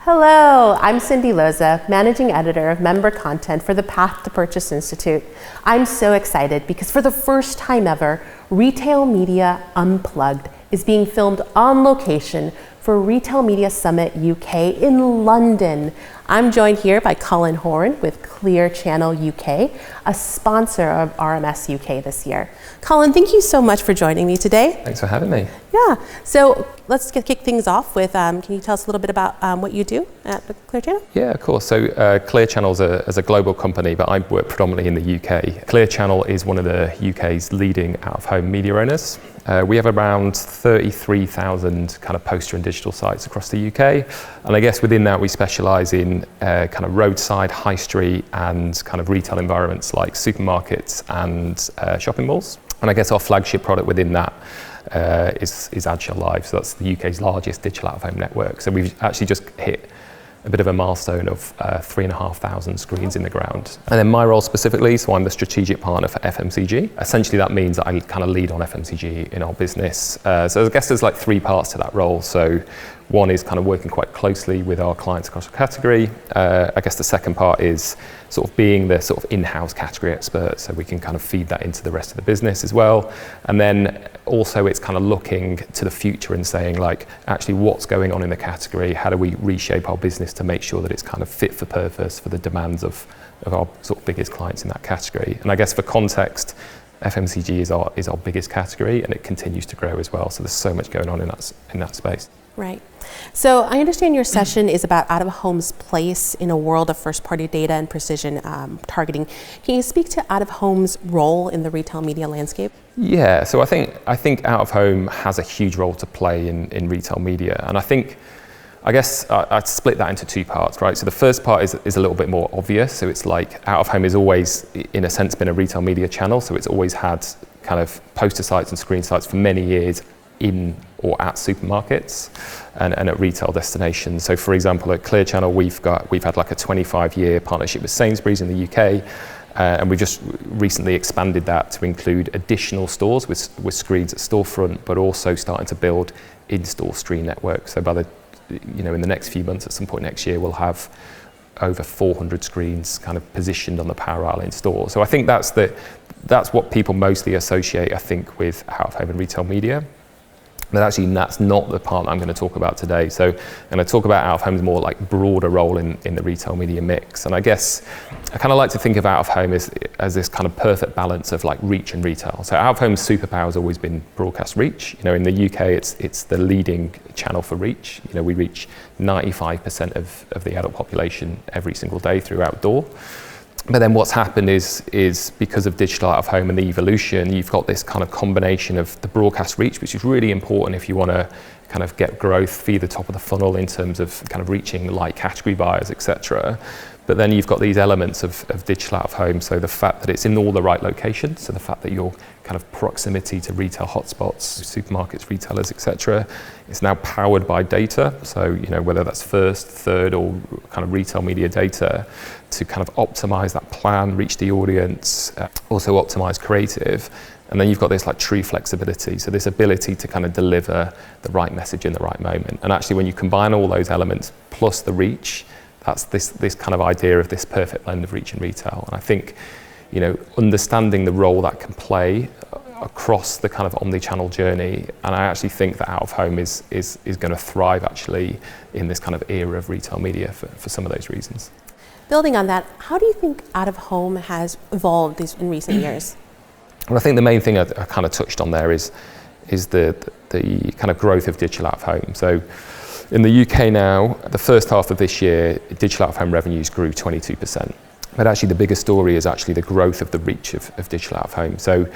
Hello, I'm Cindy Loza, Managing Editor of Member Content for the Path to Purchase Institute. I'm so excited because for the first time ever, Retail Media Unplugged is being filmed on location for Retail Media Summit UK in London. I'm joined here by Colin Horn with Clear Channel UK, a sponsor of RMS UK this year. Colin, thank you so much for joining me today. Thanks for having me. Yeah, so let's kick things off with, can you tell us a little bit about what you do at the Clear Channel? Yeah, of course. So Clear Channel is a global company, but I work predominantly in the UK. Clear Channel is one of the UK's leading out-of-home media owners. We have around 33,000 kind of poster and digital sites across the UK. And I guess within that, we specialise in kind of roadside, high street and kind of retail environments like supermarkets and shopping malls. And I guess our flagship product within that is Agile Live. So that's the UK's largest digital out-of-home network. So we've actually just hit a bit of a milestone of 3,500 screens in the ground. And then my role specifically, so I'm the strategic partner for FMCG. Essentially that means that I kind of lead on FMCG in our business. So I guess there's like three parts to that role. So one is kind of working quite closely with our clients across the category. I guess the second part is sort of being the sort of in-house category expert, so we can kind of feed that into the rest of the business as well. And then also it's kind of looking to the future and saying like, actually what's going on in the category? How do we reshape our business to make sure that it's kind of fit for purpose for the demands of our sort of biggest clients in that category? And I guess for context, FMCG is our biggest category and it continues to grow as well. So there's so much going on in that space. Right. So I understand your session is about out-of-home's place in a world of first-party data and precision targeting. Can you speak to out-of-home's role in the retail media landscape? Yeah, so I think out-of-home has a huge role to play in retail media. And I guess I'd split that into two parts, right? So the first part is a little bit more obvious. So it's like out-of-home is always, in a sense, been a retail media channel. So it's always had kind of poster sites and screen sites for many years in or at supermarkets and at retail destinations. So for example, at Clear Channel, we've had like a 25-year partnership with Sainsbury's in the UK. And we just recently expanded that to include additional stores with screens at storefront, but also starting to build in-store screen networks. So in the next few months, at some point next year, we'll have over 400 screens kind of positioned on the power aisle in store. So I think that's what people mostly associate, I think, with out-of-home and retail media. But actually, that's not the part I'm going to talk about today. So I'm going to talk about out-of-home's more like broader role in the retail media mix. And I guess I kind of like to think of out-of-home as this kind of perfect balance of like reach and retail. So out-of-home's superpower has always been broadcast reach. In the UK, it's the leading channel for reach. We reach 95% of the adult population every single day through outdoor. But then what's happened is because of digital out-of-home and the evolution, you've got this kind of combination of the broadcast reach, which is really important if you want to kind of get growth, feed the top of the funnel in terms of kind of reaching like category buyers, etc. But then you've got these elements of digital out-of-home, so the fact that it's in all the right locations, so the fact that your kind of proximity to retail hotspots, supermarkets, retailers, etc., is now powered by data. So whether that's first, third, or kind of retail media data, to kind of optimize that plan, reach the audience, also optimize creative. And then you've got this like true flexibility, so this ability to kind of deliver the right message in the right moment. And actually when you combine all those elements plus the reach, that's this kind of idea of this perfect blend of reach and retail. And I think, understanding the role that can play across the kind of omni-channel journey, and I actually think that out-of-home is going to thrive actually in this kind of era of retail media for some of those reasons. Building on that, how do you think out-of-home has evolved in recent years? Well, I think the main thing I kind of touched on there is the kind of growth of digital out-of-home. So in the UK now, the first half of this year, digital out-of-home revenues grew 22%. But actually the bigger story is actually the growth of the reach of digital out-of-home. So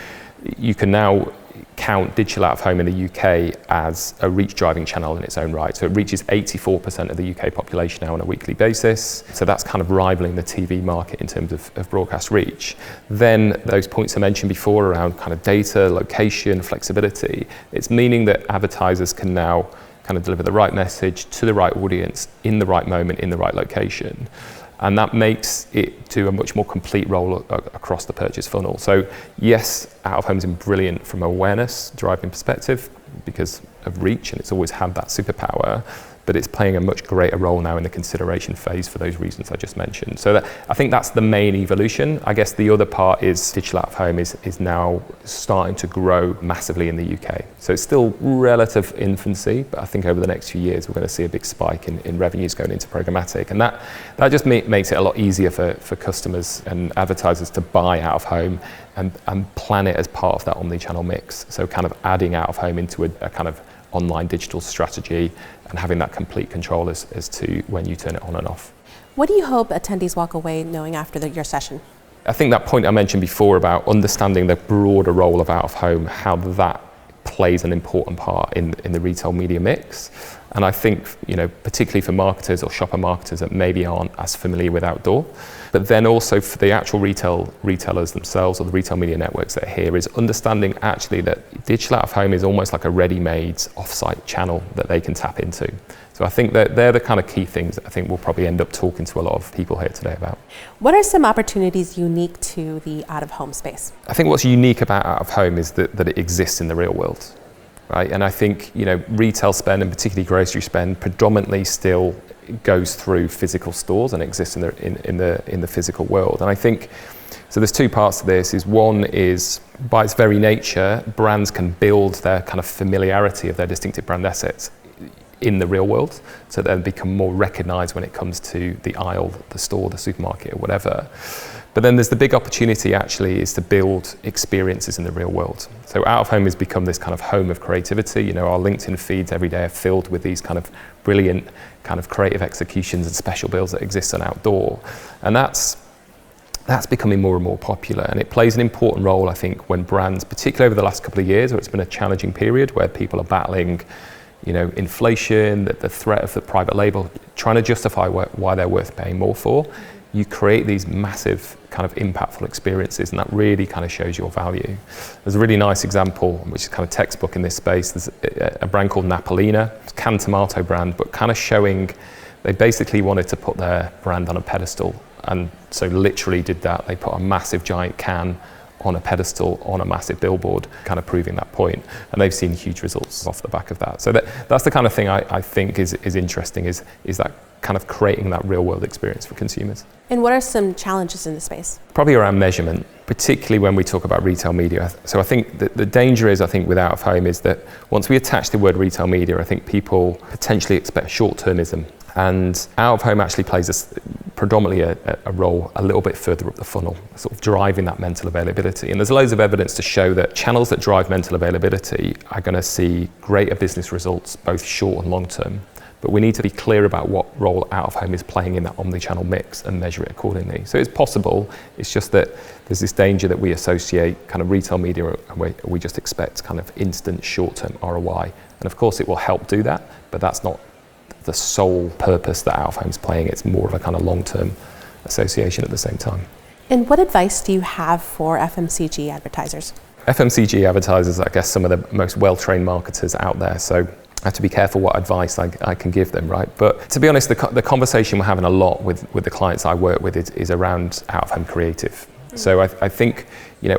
you can now count digital out-of-home in the UK as a reach-driving channel in its own right. So it reaches 84% of the UK population now on a weekly basis. So that's kind of rivaling the TV market in terms of broadcast reach. Then those points I mentioned before around kind of data, location, flexibility, it's meaning that advertisers can now kind of deliver the right message to the right audience in the right moment, in the right location. And that makes it do a much more complete role across the purchase funnel. So yes, out-of-home is brilliant from an awareness driving perspective because of reach, and it's always had that superpower. but it's playing a much greater role now in the consideration phase for those reasons I just mentioned. So I think that's the main evolution. I guess the other part is digital out of home is now starting to grow massively in the UK. So it's still relative infancy, but I think over the next few years we're going to see a big spike in revenues going into programmatic, and that just makes it a lot easier for customers and advertisers to buy out of home and plan it as part of that omni-channel mix. So kind of adding out of home into a kind of online digital strategy and having that complete control as to when you turn it on and off. What do you hope attendees walk away knowing after your session? I think that point I mentioned before about understanding the broader role of out of home, how that plays an important part in the retail media mix. And I think, particularly for marketers or shopper marketers that maybe aren't as familiar with outdoor, but then also for the actual retailers themselves or the retail media networks that are here, is understanding actually that digital out of home is almost like a ready-made off-site channel that they can tap into. So I think that they're the kind of key things that I think we'll probably end up talking to a lot of people here today about. What are some opportunities unique to the out-of-home space? I think what's unique about out of home is that it exists in the real world. Right? And I think retail spend, and particularly grocery spend, predominantly still goes through physical stores and exists in the physical world. And I think so. There's two parts to this. One is by its very nature, brands can build their kind of familiarity of their distinctive brand assets in the real world, so they become more recognised when it comes to the aisle, the store, the supermarket, or whatever. But then there's the big opportunity actually is to build experiences in the real world. So out of home has become this kind of home of creativity. Our LinkedIn feeds every day are filled with these kind of brilliant kind of creative executions and special builds that exist on outdoor. And that's becoming more and more popular, and it plays an important role, I think, when brands, particularly over the last couple of years where it's been a challenging period where people are battling inflation, the threat of the private label, trying to justify why they're worth paying more for. You create these massive kind of impactful experiences, and that really kind of shows your value. There's a really nice example, which is kind of textbook in this space. There's a brand called Napolina, it's a canned tomato brand, but kind of showing they basically wanted to put their brand on a pedestal, and so literally did that. They put a massive giant can on a pedestal on a massive billboard, kind of proving that point, and they've seen huge results off the back of that. So that's the kind of thing I think is interesting, is that kind of creating that real world experience for consumers. And what are some challenges in the space? Probably around measurement, particularly when we talk about retail media. So I think that the danger is, I think, with out of home is that once we attach the word retail media, I think people potentially expect short-termism. And out of home actually plays predominantly a role a little bit further up the funnel, sort of driving that mental availability. And there's loads of evidence to show that channels that drive mental availability are going to see greater business results, both short and long term. But we need to be clear about what role out of home is playing in that omni-channel mix and measure it accordingly. So it's possible, it's just that there's this danger that we associate kind of retail media and we just expect kind of instant short-term ROI. And of course it will help do that, but that's not the sole purpose that out of home is playing. It's more of a kind of long-term association at the same time. And what advice do you have for FMCG advertisers? FMCG advertisers, I guess, some of the most well-trained marketers out there. So I have to be careful what advice I can give them, right? But to be honest, the conversation we're having a lot with the clients I work with is around out of home creative. So I think,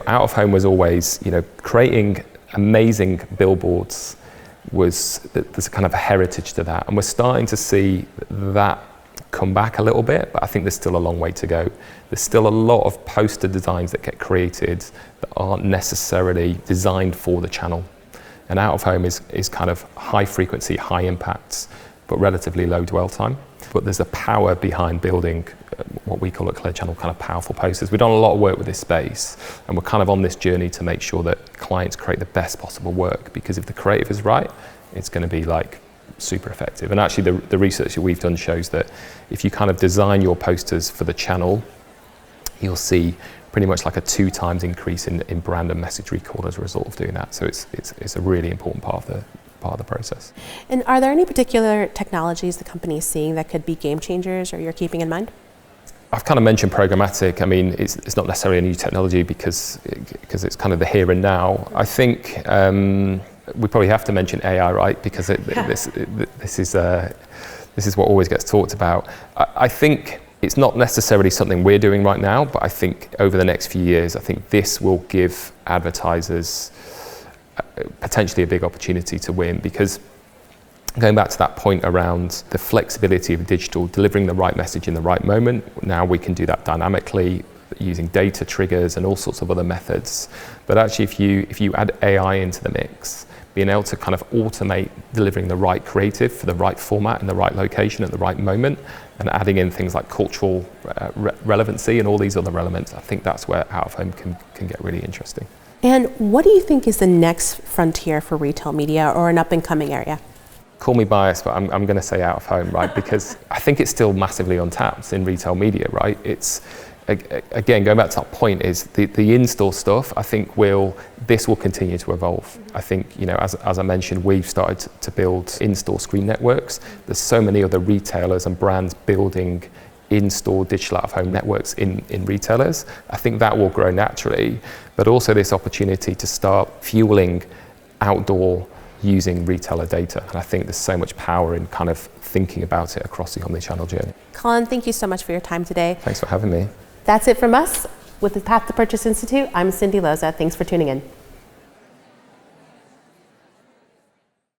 out of home was always, creating amazing billboards there's a kind of a heritage to that, and we're starting to see that come back a little bit, but I think there's still a long way to go. There's still a lot of poster designs that get created that aren't necessarily designed for the channel, and out of home is kind of high frequency, high impacts, but relatively low dwell time. But there's a power behind building what we call at Clear Channel kind of powerful posters. We've done a lot of work with this space, and we're kind of on this journey to make sure that clients create the best possible work, because if the creative is right, it's going to be like super effective. And actually the research that we've done shows that if you kind of design your posters for the channel, you'll see pretty much like a 2 times increase in brand and message recall as a result of doing that. So it's a really important part of the process. And are there any particular technologies the company is seeing that could be game changers or you're keeping in mind? I've kind of mentioned programmatic. I mean, it's not necessarily a new technology because it's kind of the here and now. I think we probably have to mention AI, right? Because this is what always gets talked about. I think it's not necessarily something we're doing right now, but I think over the next few years, I think this will give advertisers potentially a big opportunity to win, because Going back to that point around the flexibility of digital, delivering the right message in the right moment, now we can do that dynamically using data triggers and all sorts of other methods. But actually, if you add AI into the mix, being able to kind of automate delivering the right creative for the right format in the right location at the right moment, and adding in things like cultural relevancy and all these other elements, I think that's where out of home can get really interesting. And what do you think is the next frontier for retail media, or an up and coming area? Call me biased, but I'm going to say out of home, right? Because I think it's still massively untapped in retail media, right? It's, again, going back to that point, is the in-store stuff, I think this will continue to evolve. I think, as I mentioned, we've started to build in-store screen networks. There's so many other retailers and brands building in-store digital out-of-home networks in retailers. I think that will grow naturally, but also this opportunity to start fueling outdoor using retailer data. And I think there's so much power in kind of thinking about it across the omnichannel journey. Colin, thank you so much for your time today. Thanks for having me. That's it from us with the Path to Purchase Institute. I'm Cindy Loza. Thanks for tuning in.